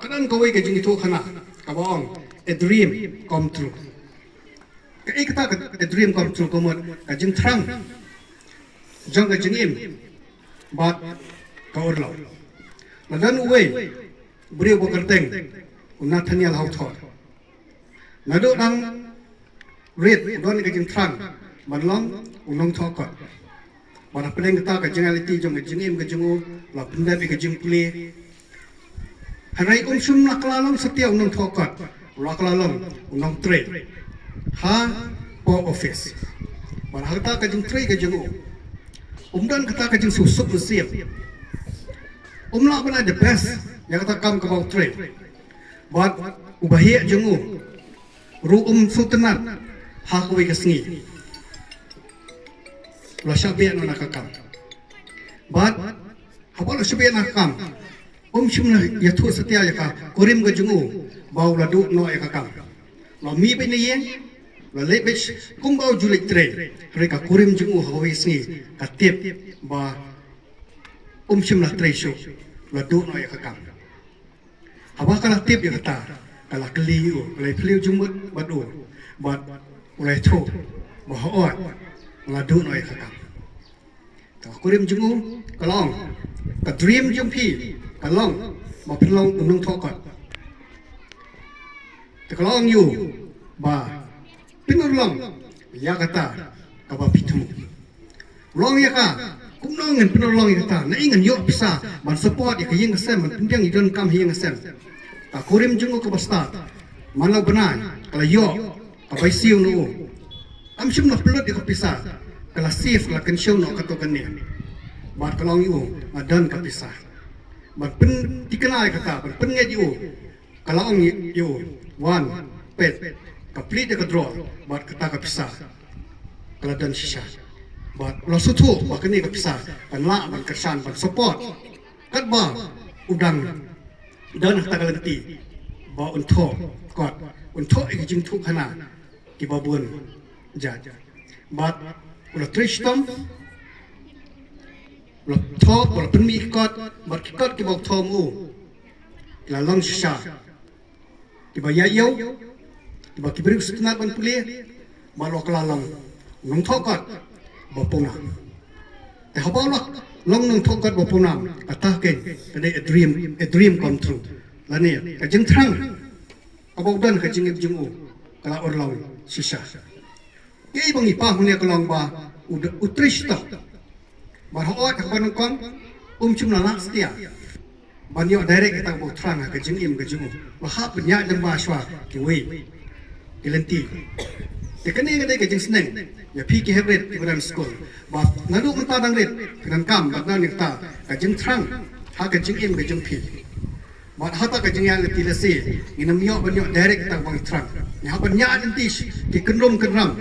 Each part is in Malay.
kanan kawai ke jing itu khana kabong a dream come true ke ikta a dream come true komot ka jing thrang jong ka jing im bat ka orlo ladan uwe brio bokarteng unathanial hau thor nado dang red don ka jing thrang manlong unong thokot mana peleng kita ka jing aliti jong ka jing im ka jing u la punda bi ka jing pule Harai sum naklalong setia unang thokot, naklalong unang tre, ha po office. Barang kita kajeng tre kajeng dan kita kajeng susuk siap. Lah pun the best yang kita kam ke bawah tre. Buat ubahia jengu, sultanat, ha kuwi kesengi. Lah syabian nak kam. Buat apa lah syabian nak kam? Sumna yathu setia ya ka korim ga jungu bau la du no ya ka kam la mi pe ni yen la le be kum bau julik tre re ka korim jungu hawi sni ka tip ba sumna tre shu la du no ya ka kam hawa kala tip ya ta kala kli u le fliu jumut ba du ba le tho ba ho la du no ya ka kam ka korim jungu kalong ka dream jum pi kalong ma pilong unung thokot te kalong yu ba pinulong ya kata ka ba pitu long ya ka kumnong ngan pinulong ya kata na ingan yo bisa man support ya kayeng sem man pinjang idon kam hiyeng sem ka kurim jungo ka basta manlaw benai kala yo ka bai siu no am sim no pelot ya ka bisa kala safe kala kensyo no ka to kanya ba kalong yu madan ka bisa pen dikenal kata pen ngaji kalau orang you one pet kaplit ke draw buat kata kepisah kalau dan sisa buat lo sutu buat kini kepisah kan lah buat kersan buat support kat ba udang dan kata galanti ba untuk kot untuk ikjing tu kana di babun jaj buat ulah tristam lo thok lo pen mi kot mat kot ki bok thom u la long sha ki ba ya yo ki ba ki bri sutna ban pule ba lo kala long nong thok kot ba pona te ha ba lo long nong thok kot ba pona ata ke a dream come true la ne ka jing thrang ka bok dan ka jing jing u kala or long sisa ye bang ipa hunia ka long ba utrishta Barhoat ak banung kong cumna lak setia banyo direct kita bok terang ke jengim ke jengu bahap banyak dan bahaswa ke wei kelenti tekene ke jeng seneng ya pi ke hebret ke school bah ngadu menta dang ret dengan kam bagna nikta ke jeng terang ha ke jengim ke jeng pi bah hata ke jeng yang tilasi inam yo banyo direct kita bok terang ya banyak nanti ke kendrom kendram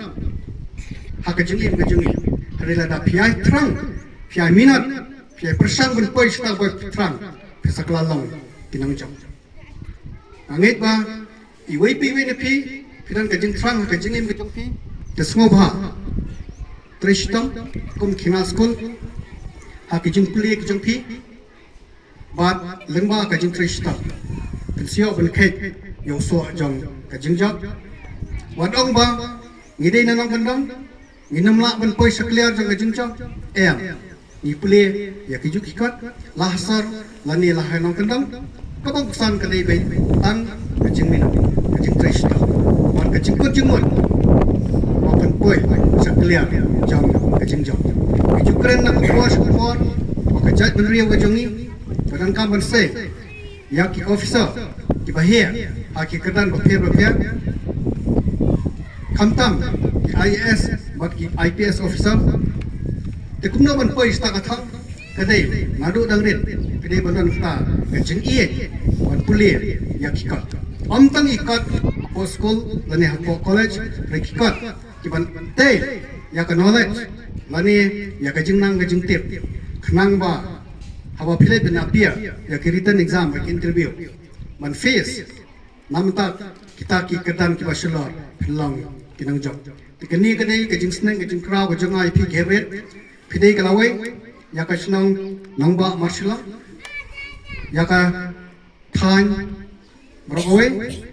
ha ke jengim ke jengi harila da pi terang Pia minat, pia persang berpoi setak buat terang, pesa kelalong pinang jam. Angit ba, iway piwi na pi, pinang kajing terang kajing im kajing pi, desngo ba, tristam, kum kina school, ha kajing puli kajing pi, bat lengba kajing tristam, pensio ben kek, yo so jong kajing jam, wadong ba, ngidei nanang kandang, nginam lak ben poi sekaliar jong kajing jam, ni pule ya kijuk ikat lahsar lani lahanong kendang kabang kesan kadai bai tang kajing mina kajing trista wan kajing kujungun makan poi sekalian jam kajing jam kijuk keren nak kuas kuat makajat benriau kajongi badan kam bense ya ki officer ki bahia aki kedan bapir kamtam ki IAS bak ki IPS officer te kumna ban poi sta ka kadai ngadu dang ret kadai banan sta kajing ie ban pulir ya kikat amtang ikat po school lani po college re kikat ki ban te ya ka knowledge lani ya kajing nang kajing tip khnang ba hawa phile ben apia ya ki written exam ki interview man face namta kita ki kedan ki baselor philang kinang job tikani kadai kajing snang kajing kraw kajing IP gebet Pidai kalawai, yaka senang nongba marsila, yaka than Borokawe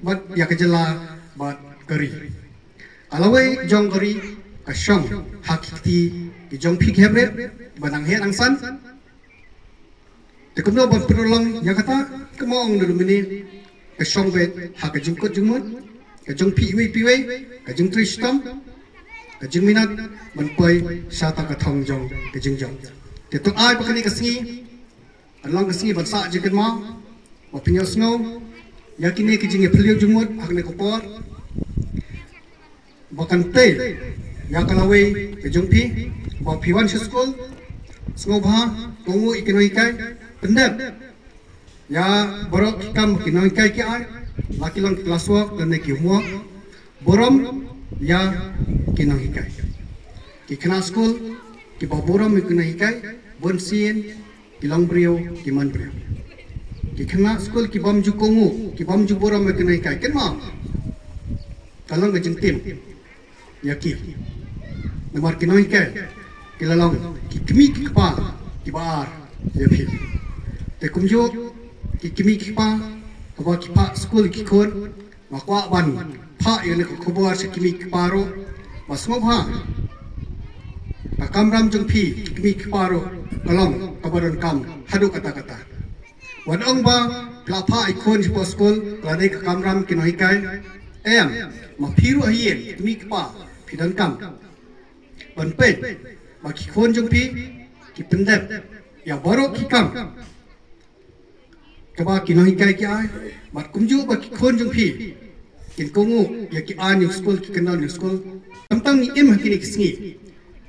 bat ya kejela bat kari. Alawe jong kari kasyong hakiti ki jong pik hebret banang he angsan. Tekumno bat perolong ya kata kemong dulu mini kasyong bet hak jengkut jengmut kajong piwe kajong tristam kajong minat menpoi syata katong jong kajong jong. Tetok ai pakani kasngi along kasngi bat sa jekan ma opinyo snow yakini kijing peliu jengmut hakne kopor bakan te yakalawe kajong pi ba piwan school snow bha kongu ikinoi kai pendap ya borok kam kinoi kai ki ai laki lang kelas wak dan neki umwa borom ya kinoi kai ki kena school ki ba borom kinoi kai bonsin ki long brio ki man brio ki kena school ki bam ju kongu ki bam ju borom kinoi kai ken ma kalang ke jengtim ya ki nomor kinoi kai ki lalong ki kimi ki pa ki bar ya phi te kumjo ki kimi ki pa kaba ki pa school ki kon makwa ban pa yene ko khobor se kimi ki paro masmo bha pakam ram jung phi ki kimi ki paro kalong kabaron kam hadu kata kata wadong ba pla pa ikon si school lade ka kamram kinoi kai em ma phiru hien kimi ki pa phidan kam ban pe ma ki kon jung phi ki pendep ya borok ki kam kaba kinoi kai ki ai mat kumju ba ki khon jung phi kin kongu ya ki an yung school ki kanal yung school tamtang ni im hakini kisngi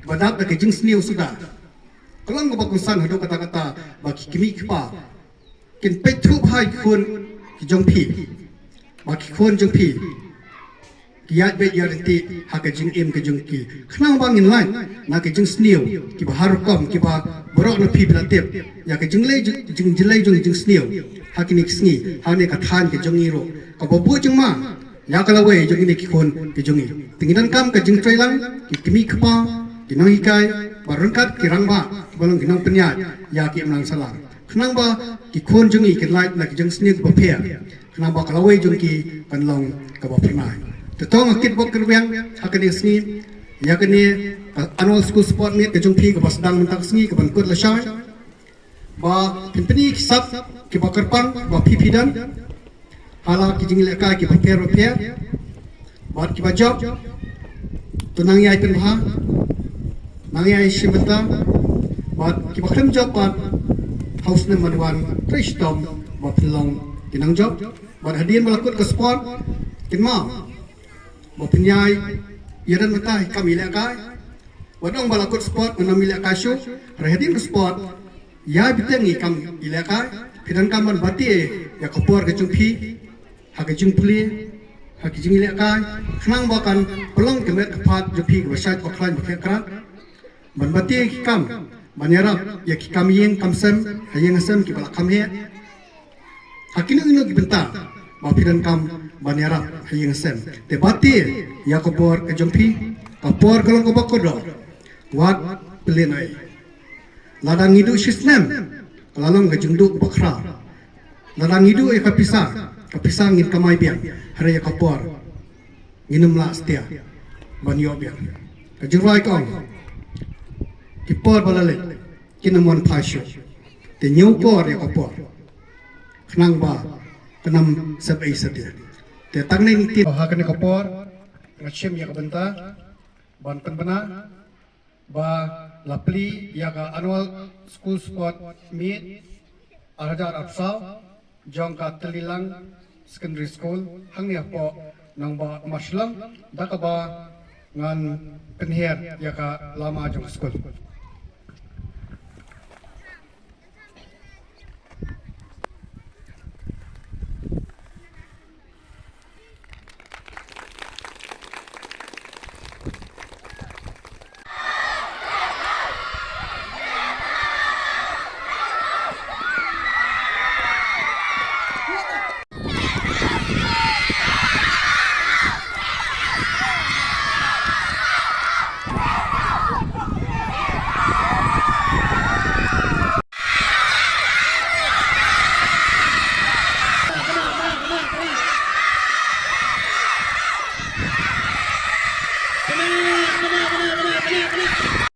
badak da ke jing sni usuda kalang ba kusan hado kata kata ba ki kimi ki pa kin pe thu bhai khon ki jung phi ba ki khon jung phi ki yat be yarti ha ke jing im ke jung ki khnang bang in lai na ke jing sni ki ba har kom ki ba borok na phi bla tep ya ke jing lei jing jilai jing sni hakini kisngi hane ka than ke jung iro ka bobu jung ma ya kalawe jung ni ki khon ke jung i tinginan kam ka jing trailang ki kimi khpa ki noi kai barangkat ki rangba balong ki nong penya ya ki amlang salang khnang ba ki khon jung i ki lai na ki jung sni ba phe khnang ba kalawe jung ki kan long ka ba phnai te tong akit bok kerweng hakani sni ya kani annual school sport meet ke jung phi ka basdang mentak sni ka ban kut la shai ba pimpini ki sap ki bakar pang ba pipidan hala ki jing le ka ki bakar repair ba ki ba job tunang yai pen bha nang yai shimata ba ki bakam job ba house ne manwan tristom ba phlong ki nang job ba hadin balakut ke sport kin ma ba pinyai yaran mata kami le ka wadong balakut sport menami le ka show hadin ke sport ya bitengi kam ilaka pidan kaman bati ya kopor ke jungpi ha ke jungpli ha ke jing ilaka khnang bakan pelong ke met kephat jungpi ke basat koklan ke krat ban bati ki kam banyarap ya ki kam yeng kamsem ha yeng asem ki bala kam he hakinu ino ki benta ba pidan kam banyarap ha yeng asem te bati ya kopor ke jungpi kopor kalong ko bakodo wat pelenai ladang hidu sistem lalang gejunduk bakra ladang hidu e kapisa ngin kamai biang hari ya kapor nginum la setia banyo biang kejurwai kong kipor balale kinamon pasyo te nyukor ya kapor khnang ba kanam sabai setia te tangne ni ti ha kan kapor ngachem ya kabenta ban penbena ba lapli ya ka annual school sport meet arhajar apsal jong ka telilang secondary school hangni apo nang ba maslang da ka ba ngan penher ya ka lama jong school